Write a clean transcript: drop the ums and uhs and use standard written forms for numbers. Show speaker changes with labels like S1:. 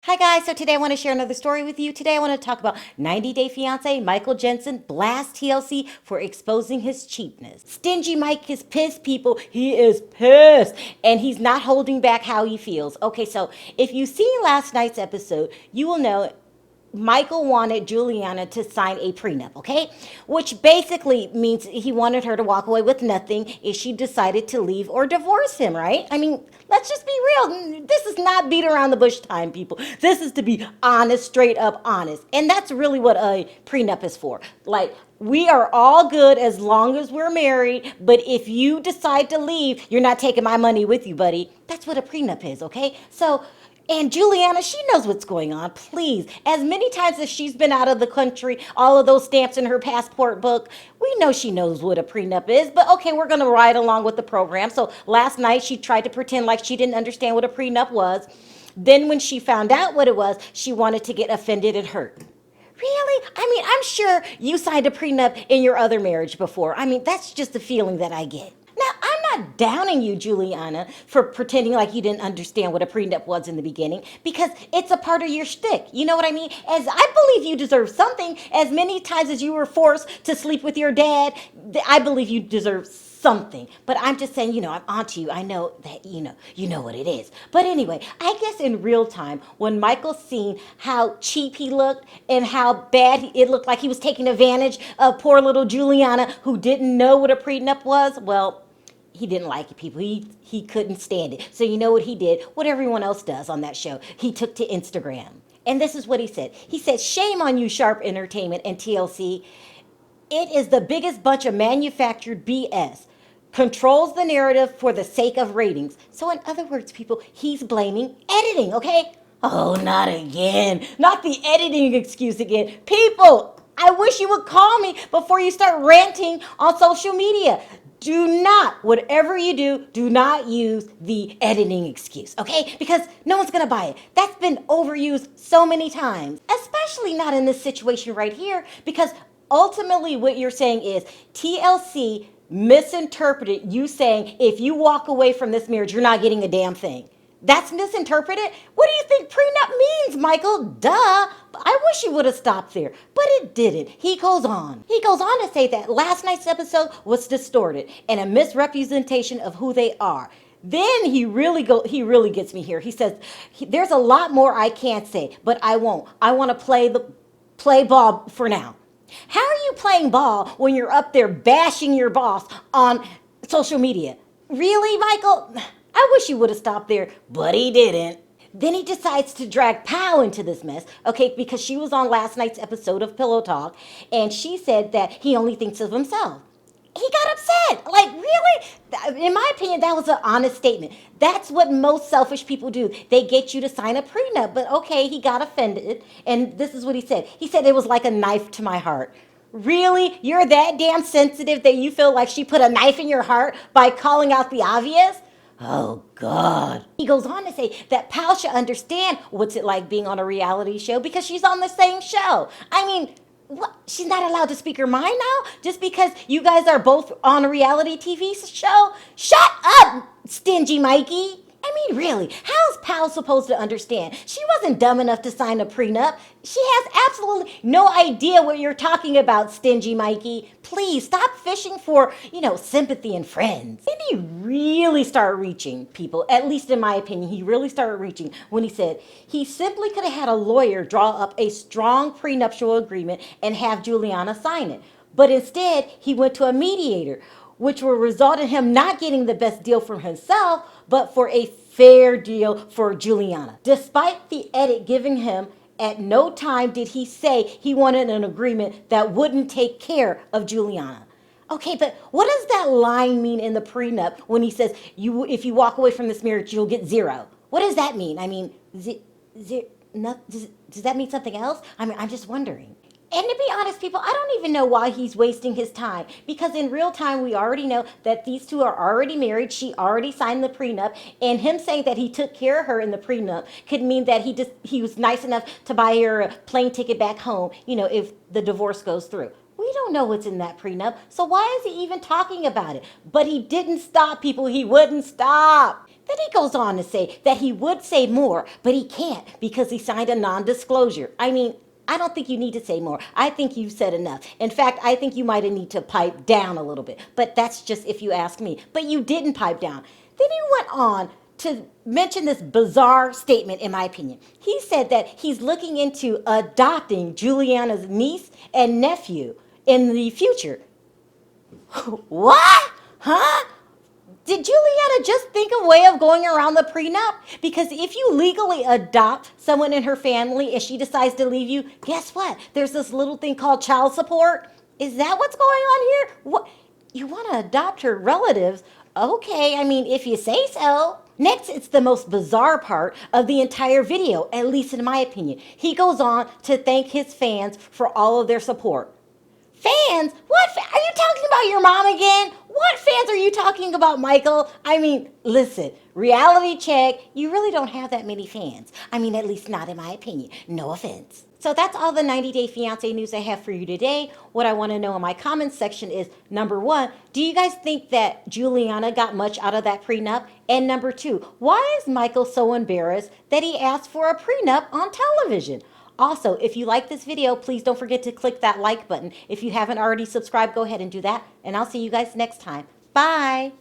S1: Hi guys, so today I want to share another story with you. Today I want to talk about 90 Day Fiance, Michael Jessen, BLASTS TLC for exposing his cheapness. Stingy Mike is pissed, people. He is pissed. And he's not holding back how he feels. Okay, so if you've seen last night's episode, you will know Michael wanted Juliana to sign a prenup, okay? Which basically means he wanted her to walk away with nothing if she decided to leave or divorce him, right? I mean, let's just be real. This is not beat around the bush time, people. This is to be honest, straight up honest. And that's really what a prenup is for. Like, we are all good as long as we're married, but if you decide to leave, you're not taking my money with you, buddy. That's what a prenup is, okay? So, and Juliana, she knows what's going on. Please, as many times as she's been out of the country, all of those stamps in her passport book, we know she knows what a prenup is. But okay, we're going to ride along with the program. So last night she tried to pretend like she didn't understand what a prenup was. Then when she found out what it was, she wanted to get offended and hurt. Really? I mean, I'm sure you signed a prenup in your other marriage before. I mean, that's just the feeling that I get. Now, I'm not downing you, Juliana, for pretending like you didn't understand what a prenup was in the beginning, because it's a part of your shtick. You know what I mean? As I believe you deserve something, as many times as you were forced to sleep with your dad, I believe you deserve something. But I'm just saying, I'm onto you. I know that you know what it is. But anyway, I guess in real time, when Michael seen how cheap he looked and how bad it looked like he was taking advantage of poor little Juliana who didn't know what a prenup was, well, he didn't like it, people. He couldn't stand it. So you know what he did? What everyone else does on that show. He took to Instagram. And this is what he said. He said, "Shame on you, Sharp Entertainment and TLC. It is the biggest bunch of manufactured BS. Controls the narrative for the sake of ratings." So in other words, people, he's blaming editing, okay? Oh, not again. Not the editing excuse again. People, I wish you would call me before you start ranting on social media. Do not, whatever you do not use the editing excuse, okay? Because no one's gonna buy it. That's been overused so many times, especially not in this situation right here, because ultimately what you're saying is TLC misinterpreted you saying if you walk away from this marriage, you're not getting a damn thing. That's misinterpreted? What do you think prenup means, Michael? Duh. I wish you would have stopped there, but it didn't. He goes on. He goes on to say that last night's episode was distorted and a misrepresentation of who they are. Then he really gets me here. He says, "There's a lot more I can't say, but I won't. I want to play ball for now." How are you playing ball when you're up there bashing your boss on social media? Really, Michael? I wish you would have stopped there, but he didn't. Then he decides to drag Pal into this mess, okay, because she was on last night's episode of Pillow Talk, and she said that he only thinks of himself. He got upset. Like, really? In my opinion, that was an honest statement. That's what most selfish people do. They get you to sign a prenup. But okay, he got offended. And this is what he said. He said it was like a knife to my heart. Really? You're that damn sensitive that you feel like she put a knife in your heart by calling out the obvious? Oh, God. He goes on to say that Pal should understand what's it like being on a reality show because she's on the same show. I mean, what? She's not allowed to speak her mind now just because you guys are both on a reality TV show? Shut up, stingy Mikey. I mean, really, how's Pal supposed to understand? She wasn't dumb enough to sign a prenup. She has absolutely no idea what you're talking about, stingy Mikey. Please stop fishing for, sympathy and friends. Then he really started reaching, people, at least in my opinion, he really started reaching when he said he simply could have had a lawyer draw up a strong prenuptial agreement and have Juliana sign it. But instead, he went to a mediator, which will result in him not getting the best deal for himself, but for a fair deal for Juliana. Despite the edit giving him, at no time did he say he wanted an agreement that wouldn't take care of Juliana. Okay, but what does that line mean in the prenup when he says, if you walk away from this marriage, you'll get zero? What does that mean? I mean, does that mean something else? I mean, I'm just wondering. And to be honest, people, I don't even know why he's wasting his time. Because in real time, we already know that these two are already married. She already signed the prenup. And him saying that he took care of her in the prenup could mean that he was nice enough to buy her a plane ticket back home, if the divorce goes through. We don't know what's in that prenup. So why is he even talking about it? But he didn't stop, people. He wouldn't stop. Then he goes on to say that he would say more, but he can't because he signed a non-disclosure. I mean, I don't think you need to say more. I think you said enough. In fact, I think you might need to pipe down a little bit. But that's just if you ask me. But you didn't pipe down. Then he went on to mention this bizarre statement, in my opinion. He said that he's looking into adopting Juliana's niece and nephew in the future. What? Huh? Did Juliana just think of a way of going around the prenup? Because if you legally adopt someone in her family and she decides to leave you, guess what? There's this little thing called child support. Is that what's going on here? What? You want to adopt her relatives? Okay, I mean, if you say so. Next, it's the most bizarre part of the entire video, at least in my opinion. He goes on to thank his fans for all of their support. Fans? What? Are you talking about your mom again? What fans are you talking about, Michael? I mean, listen, reality check, you really don't have that many fans. I mean, at least not in my opinion. No offense. So that's all the 90 Day Fiancé news I have for you today. What I want to know in my comments section is, number one, do you guys think that Juliana got much out of that prenup? And number two, why is Michael so embarrassed that he asked for a prenup on television? Also, if you like this video, please don't forget to click that like button. If you haven't already subscribed, go ahead and do that. And I'll see you guys next time. Bye.